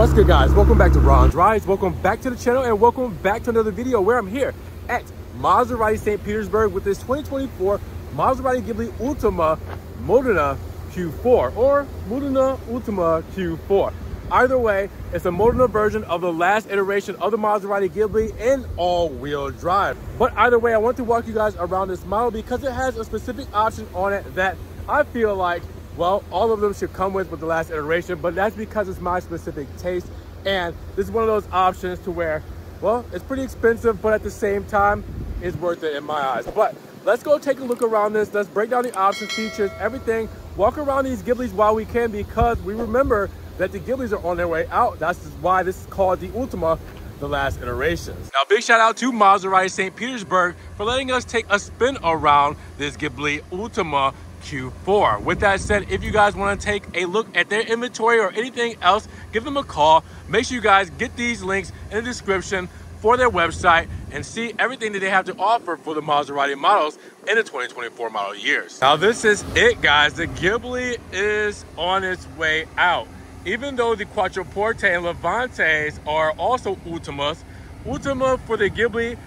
What's good, guys? Welcome back to Ron's Rides. Welcome back to the channel and welcome back to another video where I'm here at Maserati St. Petersburg with this 2024 Maserati Ghibli Ultima Modena Q4 or Modena Ultima Q4. Either way, it's a Modena version of the last iteration of the Maserati Ghibli in all-wheel drive. But either way, I want to walk you guys around this model because it has a specific option on it that I feel like, well, all of them should come with the last iteration, but that's because it's my specific taste. And this is one of those options to where, well, it's pretty expensive, but at the same time, it's worth it in my eyes. But let's go take a look around this. Let's break down the options, features, everything. Walk around these Ghiblis while we can because we remember that the Ghiblis are on their way out. That's why this is called the Ultima, the last iterations. Now, big shout out to Maserati St. Petersburg for letting us take a spin around this Ghibli Ultima Q4. With that said, if you guys want to take a look at their inventory or anything else, give them a call. Make sure you guys get these links in the description for their website and see everything that they have to offer for the Maserati models in the 2024 model years. Now, this is it, guys. The Ghibli is on its way out. Even though the Quattroporte and Levantes are also Ultimas, Ultima for the Ghibli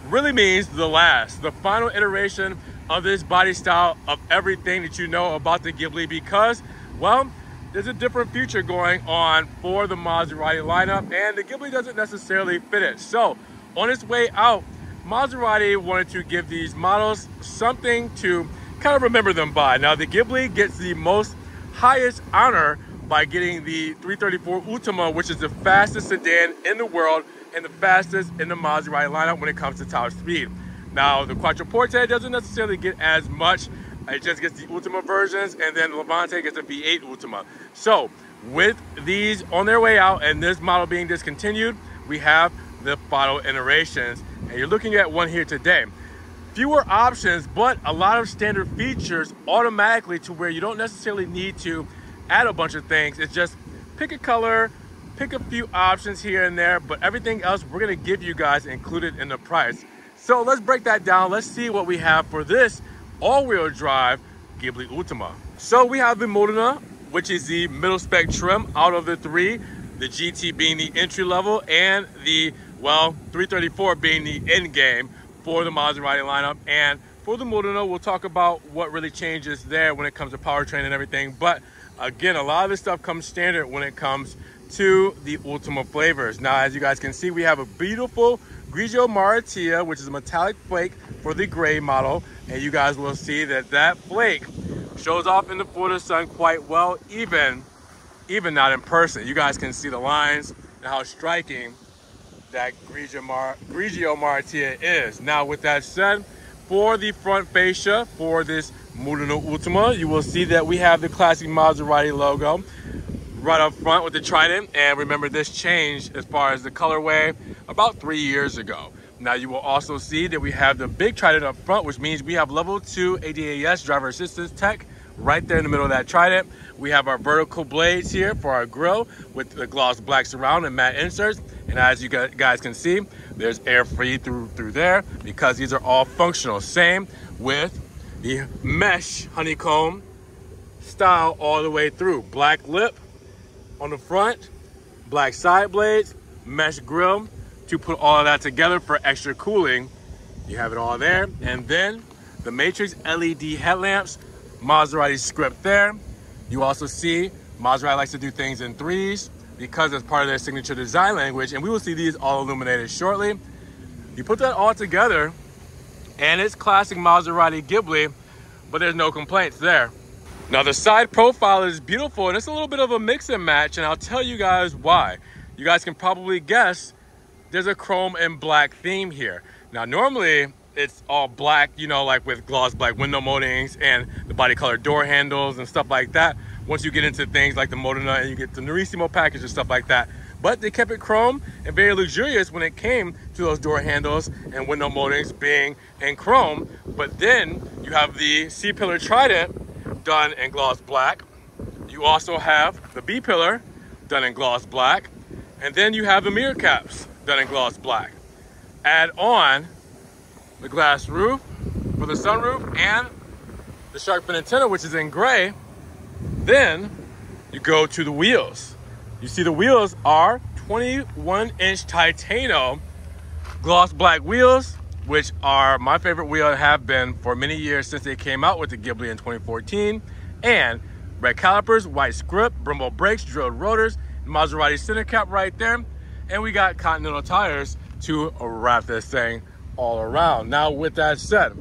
really means the last, the final iteration of this body style of everything that you know about the Ghibli because, well, there's a different future going on for the Maserati lineup and the Ghibli doesn't necessarily fit it. So on its way out, Maserati wanted to give these models something to kind of remember them by. Now, the Ghibli gets the most highest honor by getting the 334 Ultima, which is the fastest sedan in the world and the fastest in the Maserati lineup when it comes to top speed. Now, the Quattroporte doesn't necessarily get as much. It just gets the Ultima versions, and then Levante gets a V8 Ultima. So, with these on their way out and this model being discontinued, we have the final iterations. And you're looking at one here today. Fewer options, but a lot of standard features automatically to where you don't necessarily need to add a bunch of things. It's just pick a color, pick a few options here and there, but everything else we're gonna give you guys included in the price. So let's break that down. Let's see what we have for this all-wheel drive Ghibli Ultima. So we have the Modena, which is the middle spec trim out of the three, the GT being the entry level and the, well, 334 being the end game for the Maserati lineup. And for the Modena, we'll talk about what really changes there when it comes to powertrain and everything. But again, a lot of this stuff comes standard when it comes to the Ultima flavors. Now, as you guys can see, we have a beautiful Grigio Maratia, which is a metallic flake for the gray model. And you guys will see that that flake shows off in the Florida sun quite well, even not in person. You guys can see the lines and how striking that Grigio Maratia is. Now, with that said, for the front fascia for this Modena Ultima, you will see that we have the classic Maserati logo right up front with the trident. And remember, this changed as far as the colorway about 3 years ago. Now, you will also see that we have the big trident up front, which means we have level 2 ADAS driver assistance tech right there in the middle of that trident. We have our vertical blades here for our grille with the gloss black surround and matte inserts. And as you guys can see, there's air free through there because these are all functional. Same with the mesh honeycomb style all the way through. Black lip on the front, black side blades, mesh grille to put all of that together for extra cooling. You have it all there. And then the Matrix LED headlamps, Maserati script there. You also see Maserati likes to do things in threes because it's part of their signature design language, and we will see these all illuminated shortly. You put that all together and it's classic Maserati Ghibli, but there's no complaints there. Now, the side profile is beautiful and it's a little bit of a mix and match, and I'll tell you guys why. You guys can probably guess there's a chrome and black theme here. Now, normally it's all black, you know, like with gloss black window moldings and the body color door handles and stuff like that. Once you get into things like the Modena and you get the Nerissimo package and stuff like that. But they kept it chrome and very luxurious when it came to those door handles and window moldings being in chrome. But then you have the C-pillar trident done in gloss black. You also have the B-pillar done in gloss black. And then you have the mirror caps done in gloss black. Add on the glass roof for the sunroof and the shark fin antenna, which is in gray. Then you go to the wheels. You see the wheels are 21-inch titanium gloss black wheels, which are my favorite wheel and have been for many years since they came out with the Ghibli in 2014. And red calipers, white script, Brembo brakes, drilled rotors, Maserati center cap right there. And we got Continental tires to wrap this thing all around. Now, with that said,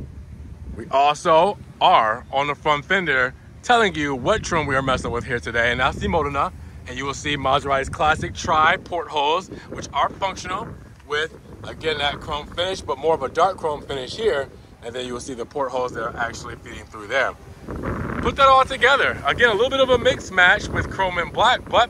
we also are on the front fender telling you what trim we are messing with here today. And that's the Modena. And you will see Maserati's classic tri portholes, which are functional with, again, that chrome finish, but more of a dark chrome finish here. And then you will see the portholes that are actually feeding through there. Put that all together. Again, a little bit of a mix match with chrome and black, but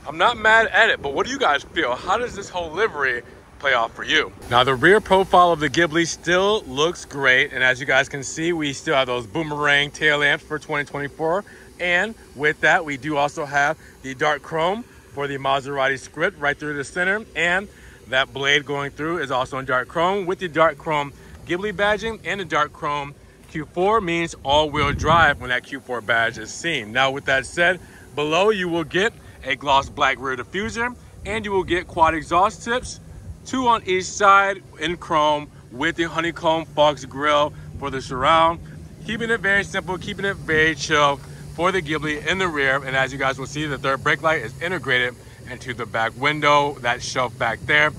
I'm not mad at it. But what do you guys feel? How does this whole livery play off for you? Now, the rear profile of the Ghibli still looks great. And as you guys can see, we still have those boomerang tail lamps for 2024. And with that, we do also have the dark chrome for the Maserati script right through the center. And that blade going through is also in dark chrome with the dark chrome Ghibli badging, and the dark chrome Q4 means all-wheel drive when that Q4 badge is seen. Now, with that said, below you will get a gloss black rear diffuser, and you will get quad exhaust tips, 2 on each side in chrome with the honeycomb Fox grille for the surround. Keeping it very simple, keeping it very chill for the Ghibli in the rear. And as you guys will see, the third brake light is integrated into the back window, that shelf back there.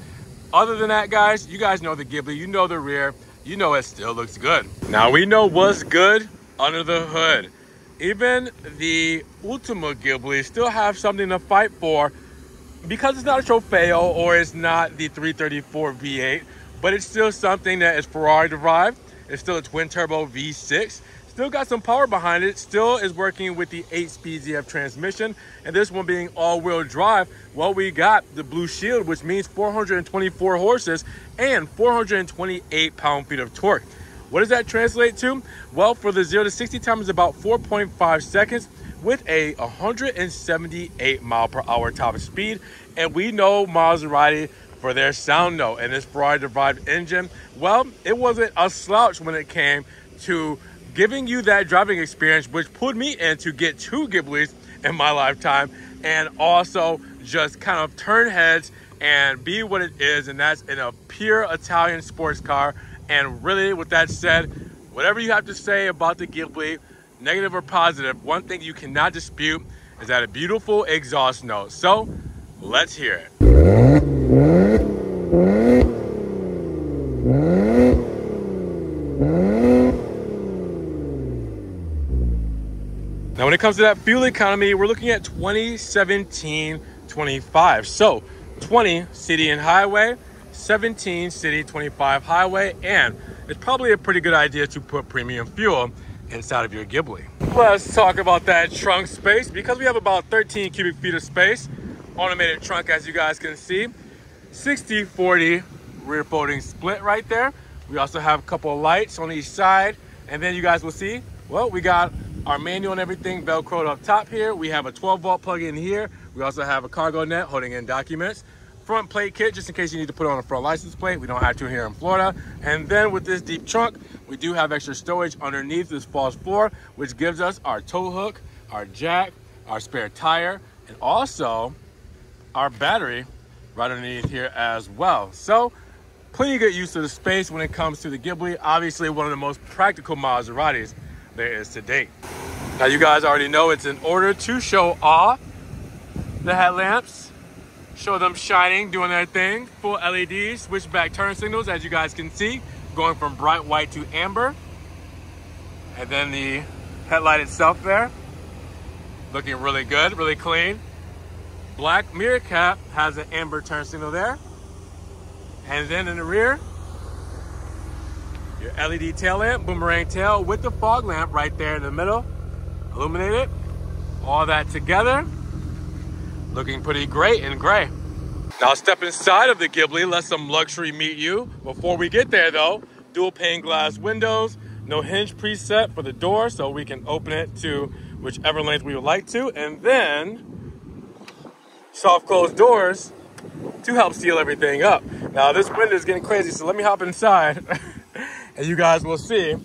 Other than that, guys, you guys know the Ghibli, you know the rear, you know it still looks good. Now, we know what's good under the hood. Even the Ultima Ghibli still have something to fight for, because it's not a Trofeo or it's not the 334 V8, but it's still something that is Ferrari derived. It's still a twin turbo V6. Still got some power behind it. Still is working with the 8-speed ZF transmission. And this one being all-wheel drive, well, we got the Blue Shield, which means 424 horses and 428 pound-feet of torque. What does that translate to? Well, for the 0 to 60 time is about 4.5 seconds with a 178 mile per hour top speed. And we know Maserati for their sound note and this Ferrari derived engine. Well, it wasn't a slouch when it came to giving you that driving experience, which pulled me in to get 2 Ghiblis in my lifetime, and also just kind of turn heads and be what it is, and that's in a pure Italian sports car. And really, with that said, whatever you have to say about the Ghibli, negative or positive, one thing you cannot dispute is that a beautiful exhaust note. So let's hear it. Now, when it comes to that fuel economy, we're looking at 20-17-25. So 20 city and highway, 17 city, 25 highway, and it's probably a pretty good idea to put premium fuel inside of your Ghibli. Let's talk about that trunk space, because we have about 13 cubic feet of space. Automated trunk, as you guys can see, 60-40 rear folding split right there. We also have a couple of lights on each side, and then you guys will see, well, we got our manual and everything velcroed up top here. We have a 12-volt plug in here. We also have a cargo net holding in documents. Front plate kit, just in case you need to put on a front license plate. We don't have to here in Florida. And then with this deep trunk, we do have extra storage underneath this false floor, which gives us our tow hook, our jack, our spare tire, and also our battery right underneath here as well. So plenty of good use of the space when it comes to the Ghibli. Obviously, one of the most practical Maseratis there is to date. Now, you guys already know it's in order to show off the headlamps, show them shining, doing their thing, full LED, switchback turn signals, as you guys can see, going from bright white to amber. And then the headlight itself there, looking really good, really clean. Black mirror cap has an amber turn signal there. And then in the rear, your LED tail lamp, boomerang tail with the fog lamp right there in the middle, illuminated. All that together, looking pretty great in gray. Now step inside of the Ghibli, let some luxury meet you. Before we get there though, dual pane glass windows, no hinge preset for the door, so we can open it to whichever length we would like to, and then soft closed doors to help seal everything up. Now this window is getting crazy, so let me hop inside. And you guys will see,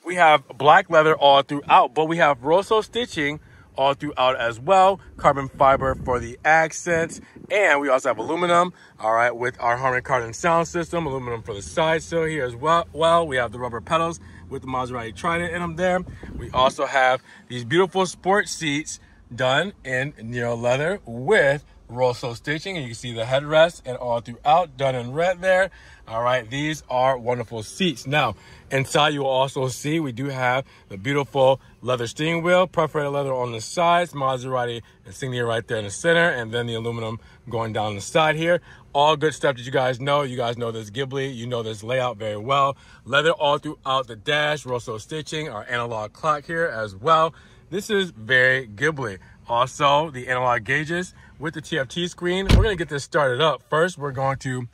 we have black leather all throughout, but we have Rosso stitching all throughout as well. Carbon fiber for the accents. And we also have aluminum, all right, with our Harman Kardon sound system. Aluminum for the side sill here as well. We have the rubber pedals with the Maserati Trident in them there. We also have these beautiful sport seats done in neo leather with Rosso stitching, and you can see the headrest and all throughout done in red there. All right, these are wonderful seats. Now inside you will also see we do have the beautiful leather steering wheel, perforated leather on the sides, Maserati insignia right there in the center, and then the aluminum going down the side here. All good stuff that you guys know. You guys know this Ghibli, you know this layout very well. Leather all throughout the dash, Rosso stitching, our analog clock here as well. This is very Ghibli. Also, the analog gauges with the TFT screen. We're gonna get this started up. First, we're going to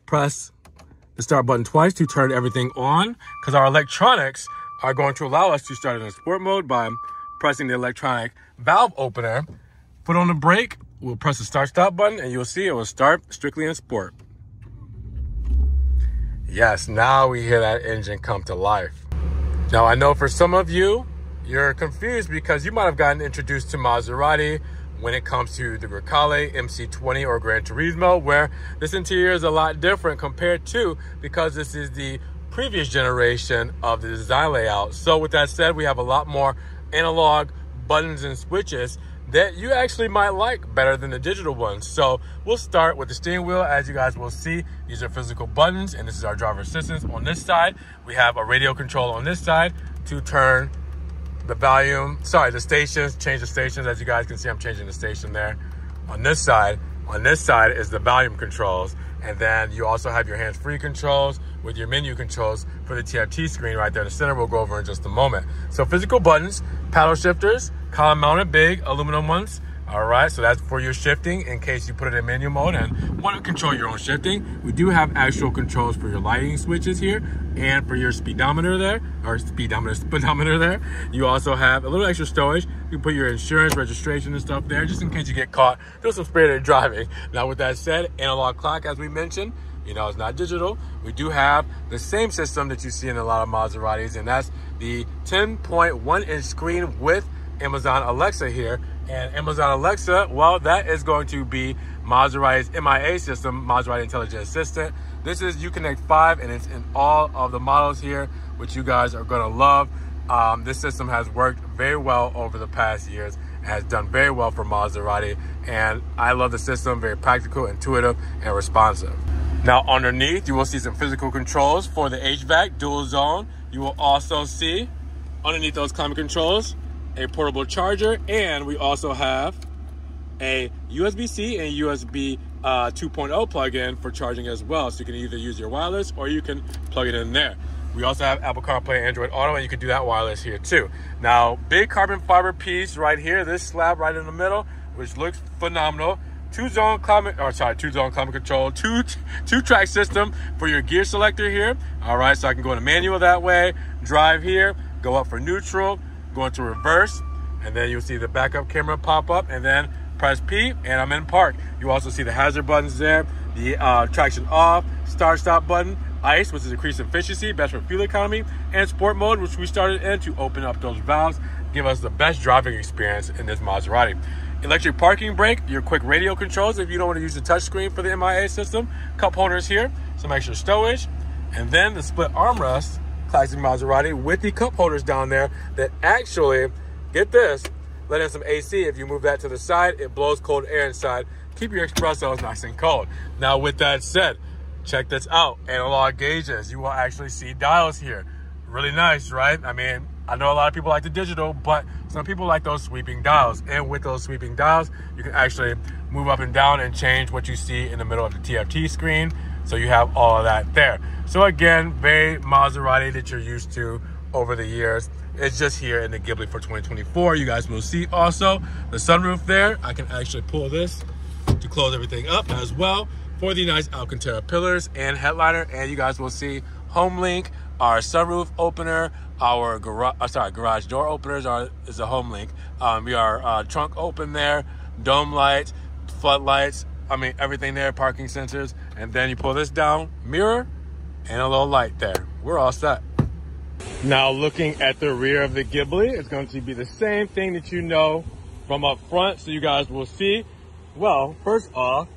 press the start button twice to turn everything on, because our electronics are going to allow us to start it in sport mode by pressing the electronic valve opener. Put on the brake, we'll press the start-stop button, and you'll see it will start strictly in sport. Yes, now we hear that engine come to life. Now, I know for some of you, you're confused because you might have gotten introduced to Maserati when it comes to the Grecale, MC20, or Gran Turismo, where this interior is a lot different compared to, because this is the previous generation of the design layout. So with that said, we have a lot more analog buttons and switches that you actually might like better than the digital ones. So we'll start with the steering wheel. As you guys will see, these are physical buttons, and this is our driver assistance. On this side, we have a radio control on this side to turn the stations, change the stations. As you guys can see, I'm changing the station there. On this side is the volume controls. And then you also have your hands-free controls with your menu controls for the TFT screen right there in the center. We'll go over in just a moment. So physical buttons, paddle shifters, column mounted, big aluminum ones. All right, so that's for your shifting in case you put it in manual mode and want to control your own shifting. We do have actual controls for your lighting switches here and for your speedometer there, or speedometer there. You also have a little extra stowage. You can put your insurance, registration, and stuff there just in case you get caught doing some spirited driving. Now, with that said, analog clock, as we mentioned, you know, it's not digital. We do have the same system that you see in a lot of Maseratis, and that's the 10.1-inch screen with Amazon Alexa here. And Amazon Alexa, well, that is going to be Maserati's MIA system, Maserati Intelligent Assistant. This is Uconnect 5, and it's in all of the models here, which you guys are going to love. This system has worked very well over the past years, has done very well for Maserati, and I love the system, very practical, intuitive, and responsive. Now, underneath, you will see some physical controls for the HVAC, dual zone. You will also see, underneath those climate controls, a portable charger, and we also have a USB-C and USB 2.0 plug-in for charging as well. So you can either use your wireless or you can plug it in there. We also have Apple CarPlay, Android Auto, and you can do that wireless here too. Now, big carbon fiber piece right here, this slab right in the middle, which looks phenomenal. Two-zone climate control, two-track system for your gear selector here. All right, so I can go into manual that way, drive here, go up for neutral, go into reverse, and then you'll see the backup camera pop up, and then press P, and I'm in park. You also see the hazard buttons there, the traction off, start-stop button, ICE, which is increased efficiency, best for fuel economy, and sport mode, which we started in to open up those valves, give us the best driving experience in this Maserati. Electric parking brake, your quick radio controls if you don't want to use the touchscreen for the MIA system, cup holders here, some extra stowage, and then the split armrest, classic Maserati, with the cup holders down there that actually, get this, let in some AC. If you move that to the side, it blows cold air inside. Keep your espressos nice and cold. Now, with that said, check this out. Analog gauges. You will actually see dials here. Really nice, right? I mean, I know a lot of people like the digital, but some people like those sweeping dials. And with those sweeping dials, you can actually move up and down and change what you see in the middle of the TFT screen. So you have all of that there. So again, very Maserati that you're used to over the years. It's just here in the Ghibli for 2024. You guys will see also the sunroof there. I can actually pull this to close everything up as well for the nice Alcantara pillars and headliner. And you guys will see HomeLink, our sunroof opener, our garage door openers is a HomeLink. We are trunk open there, dome lights, floodlights. I mean, everything there, parking sensors. And then you pull this down, mirror, and a little light there. We're all set. Now, looking at the rear of the Ghibli, it's going to be the same thing that you know from up front so you guys will see. Well, first off,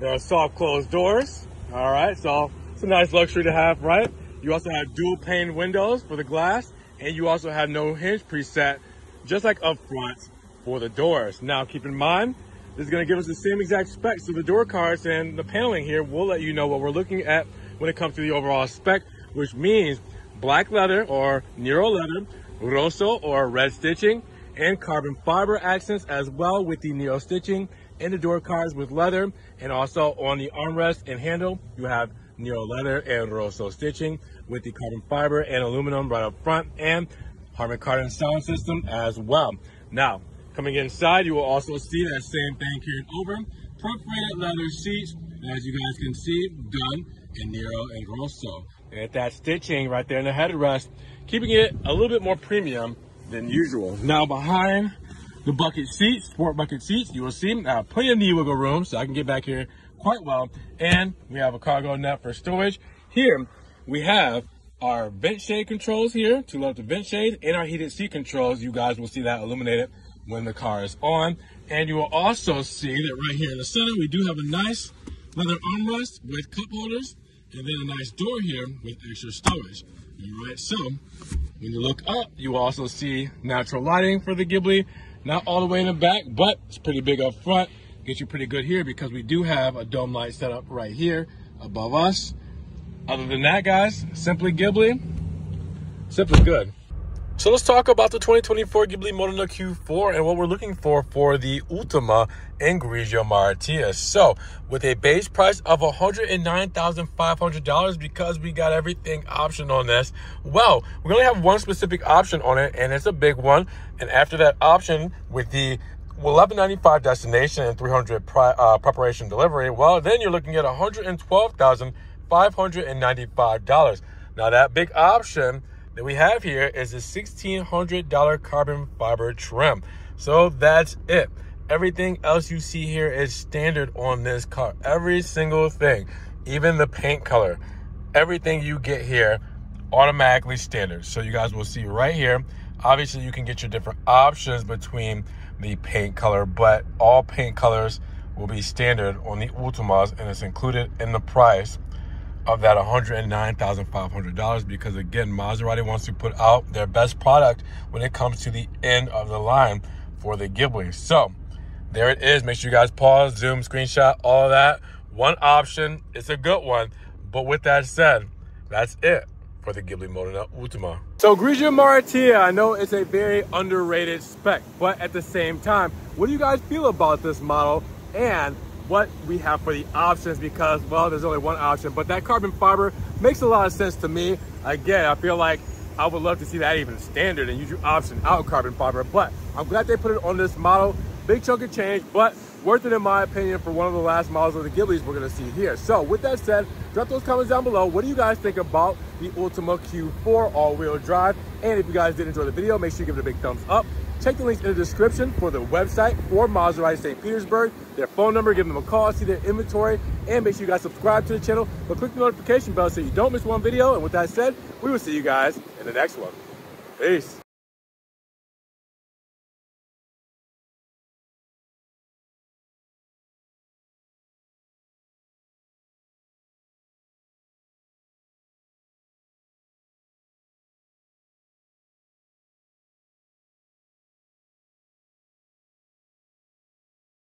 there are soft closed doors. All right, so it's a nice luxury to have, right? You also have dual pane windows for the glass, and you also have no hinge preset, just like up front for the doors. Now, keep in mind, this is going to give us the same exact specs. So the door cards and the paneling here will let you know what we're looking at when it comes to the overall spec, which means black leather or Nero leather, rosso or red stitching, and carbon fiber accents as well with the Nero stitching in the door cards with leather. And also on the armrest and handle, you have Nero leather and rosso stitching with the carbon fiber and aluminum right up front, and Harman Kardon sound system as well. Now, coming inside, you will also see that same thing carried over. Perforated leather seats, as you guys can see, done in Nero and rosso. And that stitching right there in the headrest, keeping it a little bit more premium than usual. Now, behind the bucket seats, sport bucket seats, you will see plenty of knee wiggle room, so I can get back here quite well. And we have a cargo net for storage. Here, we have our vent shade controls here to load the vent shade, and our heated seat controls. You guys will see that illuminated when the car is on. And you will also see that right here in the center, we do have a nice leather armrest with cup holders, and then a nice door here with extra storage. All right, so when you look up, you will also see natural lighting for the Ghibli. Not all the way in the back, but it's pretty big up front. Gets you pretty good here because we do have a dome light set up right here above us. Other than that, guys, simply Ghibli, simply good. So let's talk about the 2024 Ghibli Modena Q4 and what we're looking for the Ultima in Grigio Maratia. So with a base price of $109,500, because we got everything option on this, well, we only have one specific option on it, and it's a big one. And after that option with the $1,195 destination and $300 preparation delivery, well, then you're looking at $112,595. Now that big option that we have here is a $1,600 carbon fiber trim. So that's it. Everything else you see here is standard on this car. Every single thing, even the paint color, everything you get here automatically standard. So you guys will see right here. Obviously, you can get your different options between the paint color, but all paint colors will be standard on the Ultimas, and it's included in the price of that $109,500, because again, Maserati wants to put out their best product when it comes to the end of the line for the Ghibli. So there it is. Make sure you guys pause, zoom, screenshot, all of that. One option, it's a good one. But with that said, that's it for the Ghibli Modena Ultima. So Grigio Maratia, I know it's a very underrated spec, but at the same time, what do you guys feel about this model and what we have for the options? Because, well, there's only one option, but that carbon fiber makes a lot of sense to me. Again, I feel like I would love to see that even standard and use your option out carbon fiber, but I'm glad they put it on this model. Big chunk of change, but worth it in my opinion for one of the last models of the Ghiblis we're gonna see here. So with that said, drop those comments down below. What do you guys think about the Ultima Q4 all-wheel drive? And if you guys did enjoy the video, make sure you give it a big thumbs up. Check the links in the description for the website for Maserati St. Petersburg, their phone number, give them a call, see their inventory, and make sure you guys subscribe to the channel, but click the notification bell so you don't miss one video. And with that said, we will see you guys in the next one. Peace.